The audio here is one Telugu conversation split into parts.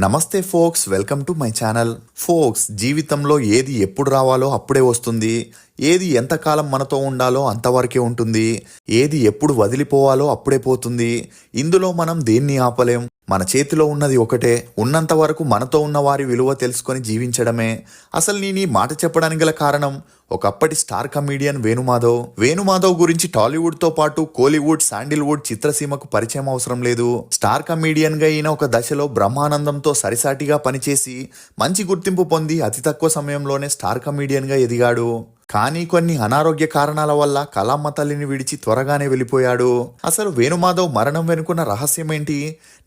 నమస్తే folks, welcome to my channel. Folks, జీవితంలో ఏది ఎప్పుడు రావాలో అప్పుడే వస్తుంది. ఏది ఎంతకాలం మనతో ఉండాలో అంతవరకే ఉంటుంది. ఏది ఎప్పుడు వదిలిపోవాలో అప్పుడే పోతుంది. ఇందులో మనం దేన్ని ఆపలేం. మన చేతిలో ఉన్నది ఒకటే, ఉన్నంత వరకు మనతో ఉన్న వారి విలువ తెలుసుకొని జీవించడమే. అసలు నేను ఈ మాట చెప్పడానికి గల కారణం, ఒకప్పటి స్టార్ కమీడియన్ వేణుమాధవ్ గురించి టాలీవుడ్తో పాటు కోలీవుడ్, శాండిల్వుడ్ చిత్రసీమకు పరిచయం అవసరం లేదు. స్టార్ కమీడియన్గా ఈయన ఒక దశలో బ్రహ్మానందంతో సరిసాటిగా పనిచేసి మంచి గుర్తింపు పొంది అతి తక్కువ సమయంలోనే స్టార్ కమీడియన్గా ఎదిగాడు. కానీ కొన్ని అనారోగ్య కారణాల వల్ల కళామ్మ తల్లిని విడిచి త్వరగానే వెళ్ళిపోయాడు. అసలు వేణుమాధవ్ మరణం వెనుకున్న రహస్యం ఏంటి?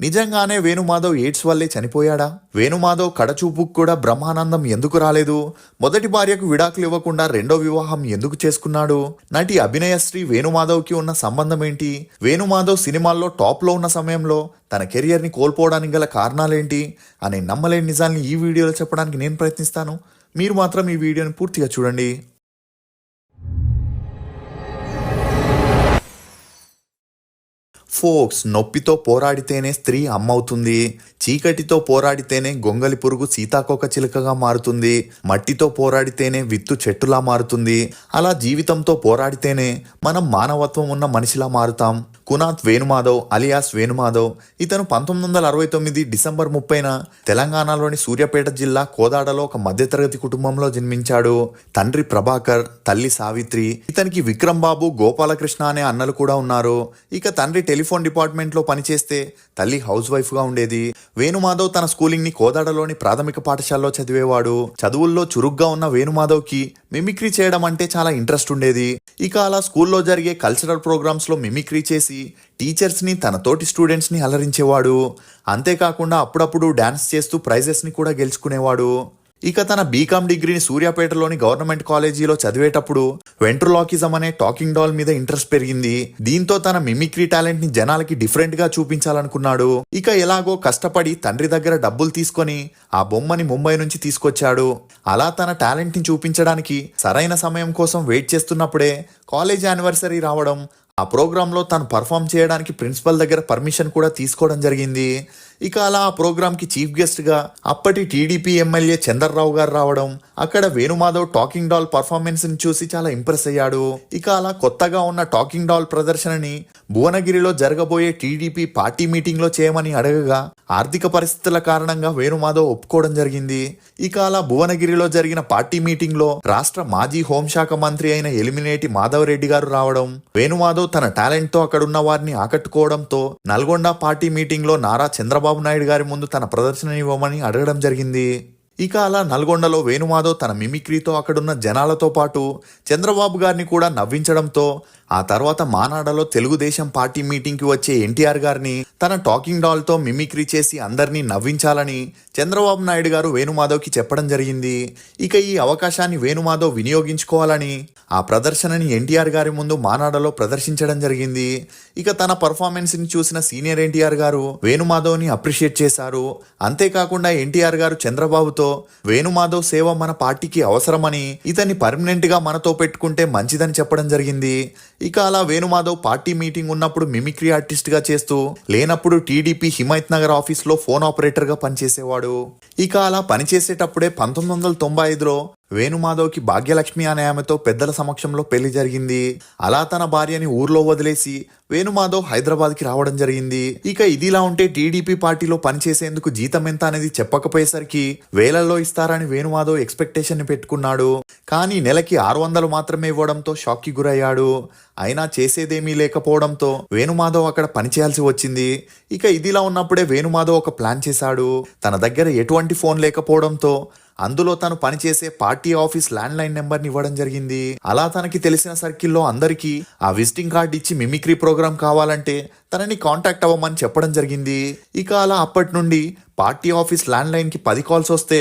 నిజంగానే వేణుమాధవ్ ఎయిడ్స్ వల్లే చనిపోయాడా? వేణుమాధవ్ కడచూపుకు కూడా బ్రహ్మానందం ఎందుకు రాలేదు? మొదటి భార్యకు విడాకులు ఇవ్వకుండా రెండో వివాహం ఎందుకు చేసుకున్నాడు? నటి అభినయశ్రీ వేణుమాధవ్కి ఉన్న సంబంధం ఏంటి? వేణుమాధవ్ సినిమాల్లో టాప్లో ఉన్న సమయంలో తన కెరియర్ని కోల్పోవడానికి గల కారణాలేంటి అనే నమ్మలేని నిజాల్ని ఈ వీడియోలో చెప్పడానికి నేను ప్రయత్నిస్తాను. మీరు మాత్రం ఈ వీడియోని పూర్తిగా చూడండి. ఫోక్స్, నొప్పితో పోరాడితేనే స్త్రీ అమ్మవుతుంది. చీకటితో పోరాడితేనే గొంగలి పురుగు సీతాకోక చిలుకగా మారుతుంది. మట్టితో పోరాడితేనే విత్తు చెట్టులా మారుతుంది. అలా జీవితంతో పోరాడితేనే మనం మానవత్వం ఉన్న మనిషిలా మారుతాం. కునాత్ వేణుమాధవ్ అలియాస్ వేణుమాధవ్ ఇతను 1969 డిసెంబర్ 30న తెలంగాణలోని సూర్యాపేట జిల్లా కోదాడలో ఒక మధ్యతరగతి కుటుంబంలో జన్మించాడు. తండ్రి ప్రభాకర్, తల్లి సావిత్రి. ఇతనికి విక్రమ్ బాబు, గోపాలకృష్ణ అనే అన్నలు కూడా ఉన్నారు. ఇక తండ్రి టెలిఫోన్ డిపార్ట్మెంట్లో పనిచేస్తే తల్లి హౌస్ వైఫ్ గా ఉండేది. వేణుమాధవ్ తన స్కూలింగ్ ని కోదాడలోని ప్రాథమిక పాఠశాలలో చదివేవాడు. చదువుల్లో చురుగ్గా ఉన్న వేణుమాధవ్ కి మిమిక్రీ చేయడం అంటే చాలా ఇంట్రెస్ట్ ఉండేది. ఇక అలా స్కూల్లో జరిగే కల్చరల్ ప్రోగ్రామ్స్ లో మిమిక్రీ చేసి టీచర్స్ ని, తన తోటి స్టూడెంట్స్ ని అలరించేవాడు. అంతేకాకుండా అప్పుడప్పుడు డాన్స్ చేస్తూ ప్రైజెస్ ని కూడా గెలుచుకునేవాడు. ఇక తన బీకామ్ డిగ్రీని సూర్యాపేటలోని గవర్నమెంట్ కాలేజీలో చదివేటప్పుడు వెంట్రులాకిజం అనే టాకింగ్ డాల్ మీద ఇంట్రెస్ట్ పెరిగింది. దీంతో తన మిమిక్రీ టాలెంట్ ని జనాలకి డిఫరెంట్ గా చూపించాలనుకున్నాడు. ఇక ఎలాగో కష్టపడి తండ్రి దగ్గర డబ్బులు తీసుకొని ఆ బొమ్మని ముంబై నుంచి తీసుకొచ్చాడు. అలా తన టాలెంట్ ని చూపించడానికి సరైన సమయం కోసం వెయిట్ చేస్తున్నప్పుడే కాలేజ్ యానివర్సరీ రావడం, ఆ ప్రోగ్రాంలో తను పర్ఫామ్ చేయడానికి ప్రిన్సిపల్ దగ్గర పర్మిషన్ కూడా తీసుకోవడం జరిగింది. ఇక అలా ఆ ప్రోగ్రాంకి చీఫ్ గెస్ట్ గా అప్పటి టీడీపీ ఎమ్మెల్యే చంద్రరావు గారు రావడం, అక్కడ వేణుమాధవ్ టాకింగ్ డాల్ పర్ఫార్మెన్స్ ని చూసి చాలా ఇంప్రెస్ అయ్యాడు. ఇక అలా కొత్తగా ఉన్న టాకింగ్ డాల్ ప్రదర్శనని భువనగిరిలో జరగబోయే టీడీపీ పార్టీ మీటింగ్ లో చేయమని అడగగా ఆర్థిక పరిస్థితుల కారణంగా వేణుమాధవ్ ఒప్పుకోవడం జరిగింది. ఇక అలా భువనగిరిలో జరిగిన పార్టీ మీటింగ్ లో రాష్ట్ర మాజీ హోంశాఖ మంత్రి అయిన ఎలిమినేటి మాధవ్ రెడ్డి గారు రావడం, వేణుమాధవ్ తన టాలెంట్ తో అక్కడున్న వారిని ఆకట్టుకోవడంతో నల్గొండ పార్టీ మీటింగ్ లో నారా చంద్రబాబు నాయుడు గారి ముందు తన ప్రదర్శన ఇవ్వమని అడగడం జరిగింది. ఇక అలా నల్గొండలో వేణుమాధవ్ తన మిమిక్రీతో అక్కడున్న జనాలతో పాటు చంద్రబాబు గారిని కూడా నవ్వించడంతో ఆ తర్వాత మానాడలో తెలుగుదేశం పార్టీ మీటింగ్కి వచ్చే ఎన్టీఆర్ గారిని తన టాకింగ్ డాల్ తో మిమిక్రీ చేసి అందరినీ నవ్వించాలని చంద్రబాబు నాయుడు గారు వేణుమాధవ్కి చెప్పడం జరిగింది. ఇక ఈ అవకాశాన్ని వేణుమాధవ్ వినియోగించుకోవాలని ఆ ప్రదర్శనని ఎన్టీఆర్ గారి ముందు మానాడలో ప్రదర్శించడం జరిగింది. ఇక తన పర్ఫార్మెన్స్ ని చూసిన సీనియర్ ఎన్టీఆర్ గారు వేణుమాధవ్ ని అప్రిషియేట్ చేశారు. అంతేకాకుండా ఎన్టీఆర్ గారు చంద్రబాబుతో వేణుమాధవ్ సేవ మన పార్టీకి అవసరమని, ఇతన్ని పర్మనెంట్ గా మనతో పెట్టుకుంటే మంచిదని చెప్పడం జరిగింది. ఇక అలా వేణుమాధవ్ పార్టీ మీటింగ్ ఉన్నప్పుడు మిమిక్రీ ఆర్టిస్ట్ గా చేస్తూ, లేనప్పుడు టీడీపీ హిమాయత్ నగర్ ఆఫీస్ లో ఫోన్ ఆపరేటర్ గా పనిచేసేవాడు. ఇక అలా పనిచేసేటప్పుడే 1995లో వేణుమాధవ్కి భాగ్యలక్ష్మి అనే ఆమెతో పెద్దల సమక్షంలో పెళ్లి జరిగింది. అలా తన భార్యని ఊర్లో వదిలేసి వేణుమాధవ్ హైదరాబాద్కి రావడం జరిగింది. ఇక ఇదిలా ఉంటే టీడీపీ పార్టీలో పనిచేసేందుకు జీతం ఎంత అనేది చెప్పకపోయేసరికి వేలల్లో ఇస్తారని వేణుమాధవ్ ఎక్స్పెక్టేషన్ ని పెట్టుకున్నాడు. కానీ నెలకి 600 మాత్రమే ఇవ్వడంతో షాక్ కి గురయ్యాడు. అయినా చేసేదేమీ లేకపోవడంతో వేణుమాధవ్ అక్కడ పనిచేయాల్సి వచ్చింది. ఇక ఇదిలా ఉన్నప్పుడే వేణుమాధవ్ ఒక ప్లాన్ చేశాడు. తన దగ్గర ఎటువంటి ఫోన్ లేకపోవడంతో అందులో తను పనిచేసే party office land line number ని ఇవ్వడం జరిగింది. అలా తనకి తెలిసిన సర్కిల్లో అందరికీ ఆ విజిటింగ్ కార్డ్ ఇచ్చి మిమిక్రీ ప్రోగ్రామ్ కావాలంటే తనని కాంటాక్ట్ అవ్వమని చెప్పడం జరిగింది. ఇక అలా అప్పటి నుండి పార్టీ ఆఫీస్ ల్యాండ్ లైన్ కి 10 కాల్స్ వస్తే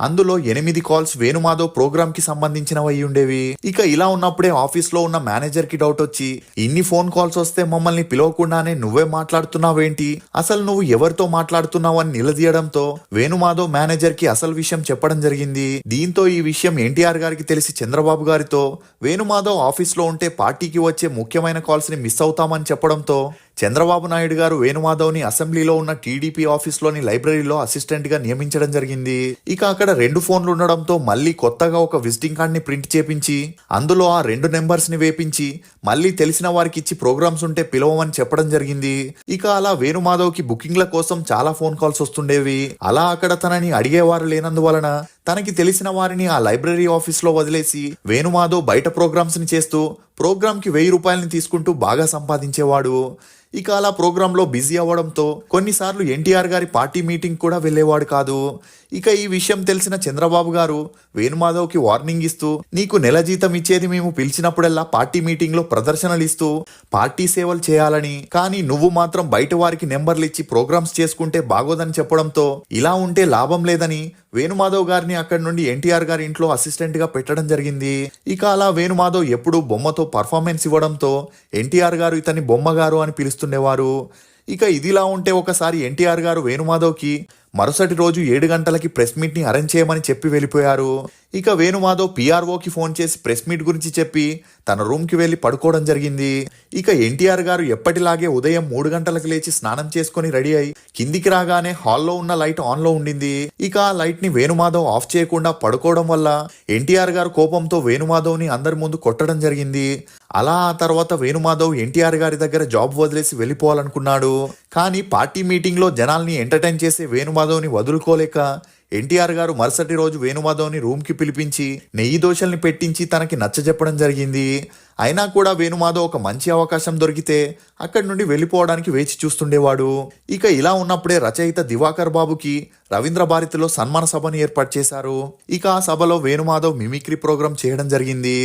అందులో 8 కాల్స్ వేణుమాధవ్ ప్రోగ్రామ్ కి సంబంధించినవి ఉండేవి. ఇక ఇలా ఉన్నప్పుడే ఆఫీస్ లో ఉన్న మేనేజర్ కి డౌట్ వచ్చి, ఇన్ని ఫోన్ కాల్స్ వస్తే మమ్మల్ని పిలవకుండానే నువ్వే మాట్లాడుతున్నావేంటి, అసలు నువ్వు ఎవరితో మాట్లాడుతున్నావు అని నిలదీయడంతో వేణుమాధవ్ మేనేజర్ కి అసలు విషయం చెప్పడం జరిగింది. దీంతో ఈ విషయం ఎన్టీఆర్ గారికి తెలిసి చంద్రబాబు గారితో వేణుమాధవ్ ఆఫీస్ లో ఉంటే పార్టీకి వచ్చే ముఖ్యమైన కాల్స్ ని మిస్ అవుతామని చెప్పడంతో చంద్రబాబు నాయుడు గారు వేణుమాధవ్ని అసెంబ్లీలో ఉన్న టీడీపీ ఆఫీస్లోని లైబ్రరీలో అసిస్టెంట్ గా నియమించడం జరిగింది. ఇక అక్కడ 2 ఫోన్లు ఉండడంతో మళ్ళీ కొత్తగా ఒక విజిటింగ్ కార్డ్ ని ప్రింట్ చేపించి అందులో ఆ 2 నెంబర్స్ ని వేపించి మళ్ళీ తెలిసిన వారికి ఇచ్చి ప్రోగ్రామ్స్ ఉంటే పిలవమని చెప్పడం జరిగింది. ఇక అలా వేణుమాధవ్ కి బుకింగ్ల కోసం చాలా ఫోన్ కాల్స్ వస్తుండేవి. అలా అక్కడ తనని అడిగేవారు లేనందువలన తనకి తెలిసిన వారిని ఆ లైబ్రరీ ఆఫీస్ లో వదిలేసి వేణుమాధవ్ బయట ప్రోగ్రామ్స్ ని చేస్తూ ప్రోగ్రామ్ కి 1000 రూపాయలని తీసుకుంటూ బాగా సంపాదించేవాడు. ఇక అలా ప్రోగ్రామ్ లో బిజీ అవ్వడంతో కొన్నిసార్లు ఎన్టీఆర్ గారి పార్టీ మీటింగ్ కూడా వెళ్లేవాడు కాదు. ఇక ఈ విషయం తెలిసిన చంద్రబాబు గారు వేణుమాధవ్ కి వార్నింగ్ ఇస్తూ, నీకు నెల జీతం ఇచ్చేది మేము పిలిచినప్పుడల్లా పార్టీ మీటింగ్ లో ప్రదర్శనలు ఇస్తూ పార్టీ సేవలు చేయాలని, కానీ నువ్వు మాత్రం బయట వారికి నెంబర్లు ఇచ్చి ప్రోగ్రామ్స్ చేసుకుంటే బాగోదని చెప్పడంతో ఇలా ఉంటే లాభం లేదని వేణుమాధవ్ గారిని అక్కడి నుండి ఎన్టీఆర్ గారి ఇంట్లో అసిస్టెంట్ గా పెట్టడం జరిగింది. ఇక అలా వేణుమాధవ్ ఎప్పుడూ బొమ్మతో పర్ఫార్మెన్స్ ఇవ్వడంతో ఎన్టీఆర్ గారు ఇతన్ని బొమ్మగారు అని పిలుస్తుండేవారు. ఇక ఇదిలా ఉంటే ఒకసారి ఎన్టీఆర్ గారు వేణుమాధవ్కి మరుసటి రోజు 7 గంటలకి ప్రెస్ మీట్ ని అరేంజ్ చేయమని చెప్పి వెళ్ళిపోయారు. ఇక వేణుమాధవ్ పిఆర్ఓకి ఫోన్ చేసి ప్రెస్ మీట్ గురించి చెప్పి తన రూమ్ కి వెళ్లి పడుకోవడం జరిగింది. ఇక ఎన్టీఆర్ గారు ఎప్పటిలాగే ఉదయం 3 గంటలకు లేచి స్నానం చేసుకుని రెడీ అయి కిందికి రాగానే హాల్లో ఉన్న లైట్ ఆన్ లో ఉండింది. ఇక ఆ లైట్ ని వేణుమాధవ్ ఆఫ్ చేయకుండా పడుకోవడం వల్ల ఎన్టీఆర్ గారు కోపంతో వేణుమాధవ్ ని అందరి ముందు కొట్టడం జరిగింది. అలా ఆ తర్వాత వేణుమాధవ్ ఎన్టీఆర్ గారి దగ్గర జాబ్ వదిలేసి వెళ్ళిపోవాలనుకున్నాడు. కానీ పార్టీ మీటింగ్ లో జనాల్ని ఎంటర్టైన్ చేసే వేణుమాధవ్ని వదులుకోలేక ఎన్టీఆర్ గారు మరుసటి రోజు వేణుమాధవ్ని రూమ్ కి పిలిపించి నెయ్యి దోశల్ని పెట్టించి తనకి నచ్చజెప్పడం జరిగింది. అయినా కూడా వేణుమాధవ్ ఒక మంచి అవకాశం దొరికితే అక్కడి నుండి వెళ్ళిపోవడానికి వేచి చూస్తుండేవాడు. ఇక ఇలా ఉన్నప్పుడే రచయిత దివాకర్ బాబుకి రవీంద్ర భారతిలో సన్మాన సభని ఏర్పాటు చేశారు. ఇక ఆ సభలో వేణుమాధవ్ మిమిక్రీ ప్రోగ్రాం చేయడం జరిగింది.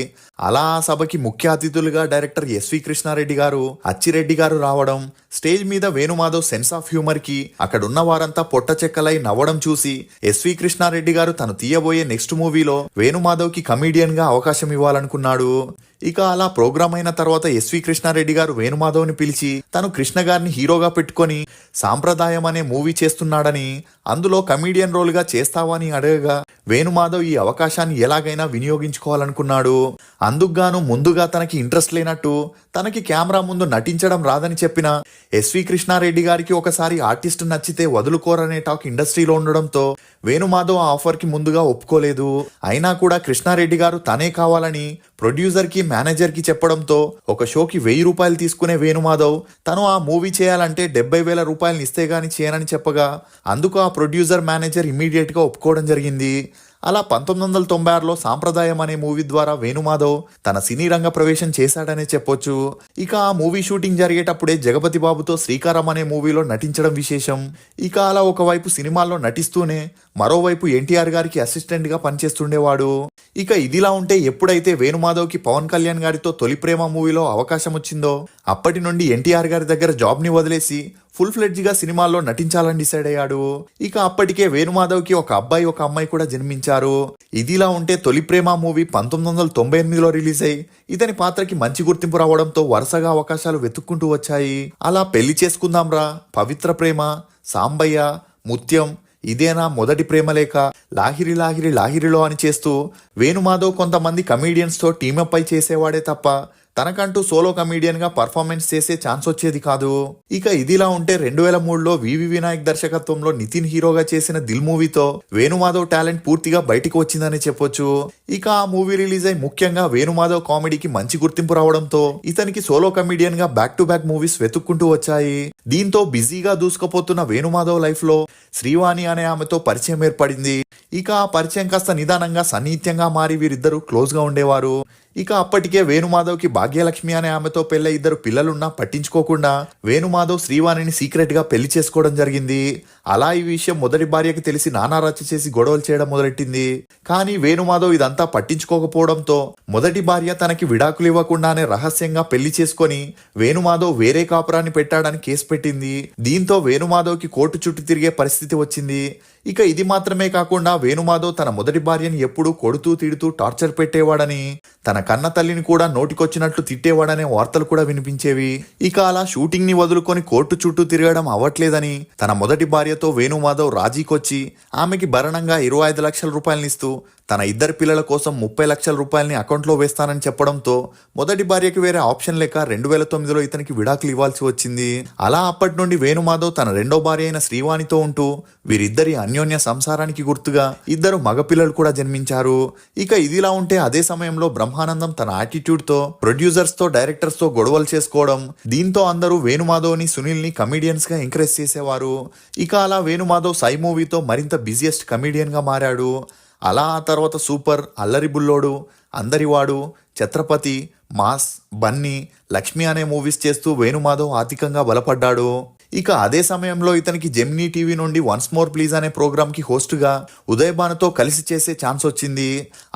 అలా ఆ సభకి ముఖ్య అతిథులుగా డైరెక్టర్ ఎస్వి కృష్ణారెడ్డి గారు, అచ్చిరెడ్డి గారు రావడం, స్టేజ్ మీద వేణుమాధవ్ సెన్స్ ఆఫ్ హ్యూమర్ కి అక్కడున్న వారంతా పొట్ట చెక్కలై నవ్వడం చూసి ఎస్వి కృష్ణారెడ్డి గారు తను తీయబోయే నెక్స్ట్ మూవీలో వేణుమాధవ్ కి కమీడియన్ గా అవకాశం ఇవ్వాలనుకున్నాడు. ఇక అలా ప్రోగ్రామ్ అయిన తర్వాత ఎస్వి కృష్ణారెడ్డి గారు వేణుమాధవ్ని పిలిచి తను కృష్ణ గారిని హీరోగా పెట్టుకొని సాంప్రదాయం అనే మూవీ చేస్తున్నాడని, అందులో కమీడియన్ రోల్ గా చేస్తావని అడగగా వేణుమాధవ్ ఈ అవకాశాన్ని ఎలాగైనా వినియోగించుకోవాలనుకున్నాడు. అందుకుగాను ముందుగా తనకి ఇంట్రెస్ట్ లేనట్టు, తనకి కెమెరా ముందు నటించడం రాదని చెప్పిన ఎస్వి కృష్ణారెడ్డి గారికి ఒకసారి ఆర్టిస్ట్ నచ్చితే వదులుకోరనే టాక్ ఇండస్ట్రీలో ఉండడంతో వేణుమాధవ్ ఆ ఆఫర్ కి ముందుగా ఒప్పుకోలేదు. అయినా కూడా కృష్ణారెడ్డి గారు తనే కావాలని ప్రొడ్యూసర్ కి, మేనేజర్ కి చెప్పడంతో ఒక షోకి 1000 రూపాయలు తీసుకునే వేణుమాధవ్ తను ఆ మూవీ చేయాలంటే 70,000 రూపాయలు ఇస్తే గాని చేయనని చెప్పగా అందుకు ఆ ప్రొడ్యూసర్, మేనేజర్ ఇమ్మీడియట్ గా ఒప్పుకోవడం జరిగింది. అలా 1996లో సాంప్రదాయం అనే మూవీ ద్వారా వేణుమాధవ్ తన సినీ రంగ ప్రవేశం చేశాడనే చెప్పొచ్చు. ఇక ఆ మూవీ షూటింగ్ జరిగేటప్పుడే జగపతి బాబుతో శ్రీకారం అనే మూవీలో నటించడం విశేషం. ఇక అలా ఒకవైపు సినిమాల్లో నటిస్తూనే మరోవైపు ఎన్టీఆర్ గారికి అసిస్టెంట్ గా పనిచేస్తుండేవాడు. ఇక ఇదిలా ఉంటే ఎప్పుడైతే వేణుమాధవ్ కి పవన్ కళ్యాణ్ గారితో తొలి ప్రేమ మూవీలో అవకాశం వచ్చిందో అప్పటి నుండి ఎన్టీఆర్ గారి దగ్గర జాబ్ ని వదిలేసి ఫుల్ ఫ్లెడ్జ్ గా సినిమాల్లో నటించాలని డిసైడ్ అయ్యాడు. ఇక అప్పటికే వేణుమాధవ్ కి ఒక అబ్బాయి, ఒక అమ్మాయి కూడా జన్మించారు. ఇదిలా ఉంటే తొలి ప్రేమ మూవీ 1998లో రిలీజ్ అయి ఇతని పాత్రకి మంచి గుర్తింపు రావడంతో వరుసగా అవకాశాలు వెతుక్కుంటూ వచ్చాయి. అలా పెళ్లి చేసుకుందాం రా, పవిత్ర ప్రేమ, సాంబయ్య, ముత్యం, ఇదేనా మొదటి ప్రేమ లేక, లాహిరి లాహిరి లాహిరిలో అని చేస్తూ వేణుమాధవ్ కొంతమంది కమీడియన్స్ తో టీమప్ అయి చేసేవాడే తప్ప తనకంటూ సోలో కమీడియన్ గా పర్ఫార్మెన్స్ చేసే ఛాన్స్ వచ్చేది కాదు. ఇక ఇదిలా ఉంటే 2003లో వివి వినాయక్ దర్శకత్వంలో నితిన్ హీరోగా చేసిన దిల్ మూవీతో వేణుమాధవ్ టాలెంట్ పూర్తిగా బయటికి వచ్చిందని చెప్పొచ్చు. ఇక ఆ మూవీ రిలీజ్ అయి ముఖ్యంగా వేణుమాధవ్ కామెడీకి మంచి గుర్తింపు రావడంతో ఇతనికి సోలో కమీడియన్ గా బ్యాక్ టు బ్యాక్ మూవీస్ వెతుక్కుంటూ వచ్చాయి. దీంతో బిజీగా దూసుకుపోతున్న వేణుమాధవ్ లైఫ్ లో శ్రీవాణి అనే ఆమెతో పరిచయం ఏర్పడింది. ఇక ఆ పరిచయం కాస్త నిదానంగా సన్నిహిత్యంగా మారి వీరిద్దరూ క్లోజ్ గా ఉండేవారు. ఇక అప్పటికే వేణుమాధవ్ కి భాగ్యలక్ష్మి అనే ఆమెతో పెళ్ళై 2 పిల్లలున్నా పట్టించుకోకుండా వేణుమాధవ్ శ్రీవాణిని సీక్రెట్ గా పెళ్లి చేసుకోవడం జరిగింది. అలా ఈ విషయం మొదటి భార్యకి తెలిసి నానా రచ్చ చేసి గొడవలు చేయడం మొదలెట్టింది. కానీ వేణుమాధవ్ ఇదంతా పట్టించుకోకపోవడంతో మొదటి భార్య తనకి విడాకులు ఇవ్వకుండానే రహస్యంగా పెళ్లి చేసుకొని వేణుమాధవ్ వేరే కాపురాన్ని పెట్టాడని కేసు పెట్టింది. దీంతో వేణుమాధవ్ కి కోర్టు చుట్టూ తిరిగే పరిస్థితి వచ్చింది. ఇక ఇది మాత్రమే కాకుండా వేణుమాధవ్ తన మొదటి భార్యని ఎప్పుడూ కొడుతూ తిడుతూ టార్చర్ పెట్టేవాడని, తన కన్న తల్లిని కూడా నోటికొచ్చినట్లు తిట్టేవాడనే వార్తలు కూడా వినిపించేవి. ఇక అలా షూటింగ్ ని వదులుకొని కోర్టు చుట్టూ తిరగడం అవ్వట్లేదని తన మొదటి భార్య భార్యతో వేణుమాధవ్ రాజీకొచ్చి ఆమెకి భరణంగా 25 లక్షల రూపాయలని ఇస్తూ తన ఇద్దరు పిల్లల కోసం 30 లక్షల రూపాయలని అకౌంట్లో వేస్తానని చెప్పడంతో మొదటి భార్యకి వేరే ఆప్షన్ లేక 2009లో ఇతనికి విడాకులు ఇవ్వాల్సి వచ్చింది. అలా అప్పటి నుండి వేణుమాధవ్ తన రెండో భార్య అయిన శ్రీవాణితో ఉంటూ వీరిద్దరి అన్యోన్య సంసారానికి గుర్తుగా ఇద్దరు మగపిల్లలు కూడా జన్మించారు. ఇక ఇదిలా ఉంటే అదే సమయంలో బ్రహ్మానందం తన యాటిట్యూడ్ తో ప్రొడ్యూసర్స్ తో డైరెక్టర్స్ తో గొడవలు చేసుకోవడం, దీంతో అందరూ వేణుమాధవ్ని సునీల్ని కమీడియన్స్ గా ఎంకరేజ్ చేసేవారు. ఇక అలా వేణుమాధవ్ సై మూవీతో మరింత బిజియెస్ట్ కమీడియన్ గా మారాడు. అలా ఆ తర్వాత సూపర్, అల్లరి బుల్లోడు, అందరివాడు, ఛత్రపతి, మాస్, బన్నీ, లక్ష్మి అనే మూవీస్ చేస్తూ వేణుమాధవ్ ఆర్థికంగా బలపడ్డాడు. ఇక అదే సమయంలో ఇతనికి జెమినీ టీవీ నుండి వన్స్ మోర్ ప్లీజ్ అనే ప్రోగ్రామ్ కి హోస్ట్ గా ఉదయ్ భానుతో కలిసి చేసే ఛాన్స్ వచ్చింది.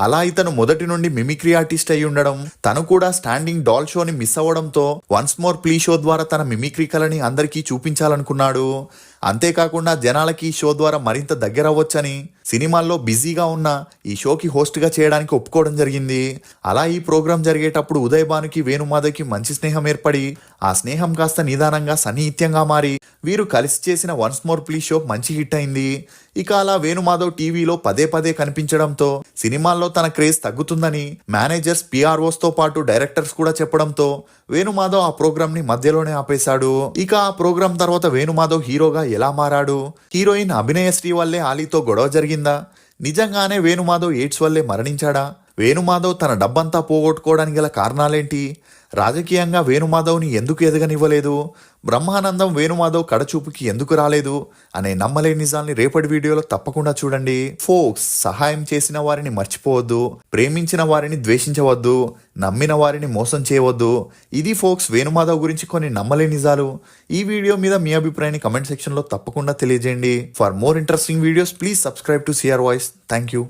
అలా ఇతను మొదటి నుండి మిమిక్రీ ఆర్టిస్ట్ అయి ఉండడం, తను కూడా స్టాండింగ్ డాల్ షోని మిస్ అవ్వడంతో వన్స్ మోర్ ప్లీజ్ షో ద్వారా తన మిమిక్రీ కళని అందరికీ చూపించాలనుకున్నాడు. అంతేకాకుండా జనాలకి ఈ షో ద్వారా మరింత దగ్గర అవ్వచ్చని సినిమాల్లో బిజీగా ఉన్న ఈ షోకి హోస్ట్ గా చేయడానికి ఒప్పుకోవడం జరిగింది. అలా ఈ ప్రోగ్రాం జరిగేటప్పుడు ఉదయ్ భానుకి వేణుమాధవ్కి మంచి స్నేహం ఏర్పడి ఆ స్నేహం కాస్త నిదానంగా సన్నిహిత్యంగా మారి వీరు కలిసి చేసిన వన్స్ మోర్ ప్లీజ్ షో మంచి హిట్ అయింది. ఇక అలా వేణుమాధవ్ టీవీలో పదే పదే కనిపించడంతో సినిమాల్లో తన క్రేజ్ తగ్గుతుందని మేనేజర్స్, పిఆర్ఓస్ తో పాటు డైరెక్టర్స్ కూడా చెప్పడంతో వేణుమాధవ్ ఆ ప్రోగ్రామ్ ని మధ్యలోనే ఆపేశాడు. ఇక ఆ ప్రోగ్రాం తర్వాత వేణుమాధవ్ హీరోగా ఎలా మారాడు? హీరోయిన్ అభినయశ్రీ వల్లే ఆలీతో గొడవ జరిగిందా? నిజంగానే వేణుమాధవ్ ఎయిడ్స్ వల్లే మరణించాడా? వేణుమాధవ్ తన డబ్బంతా పోగొట్టుకోవడానికి గల కారణాలేంటి? రాజకీయంగా వేణుమాధవ్ని ఎందుకు ఎదగనివ్వలేదు? బ్రహ్మానందం వేణుమాధవ్ కడచూపుకి ఎందుకు రాలేదు అనే నమ్మలేని నిజాల్ని రేపటి వీడియోలో తప్పకుండా చూడండి. ఫోక్స్, సహాయం చేసిన వారిని మర్చిపోవద్దు, ప్రేమించిన వారిని ద్వేషించవద్దు, నమ్మిన వారిని మోసం చేయవద్దు. ఇది ఫోక్స్ వేణుమాధవ్ గురించి కొన్ని నమ్మలేని నిజాలు. ఈ వీడియో మీద మీ అభిప్రాయాన్ని కమెంట్ సెక్షన్ లో తప్పకుండా తెలియజేయండి. For more interesting videos please subscribe to CR voice. Thank you.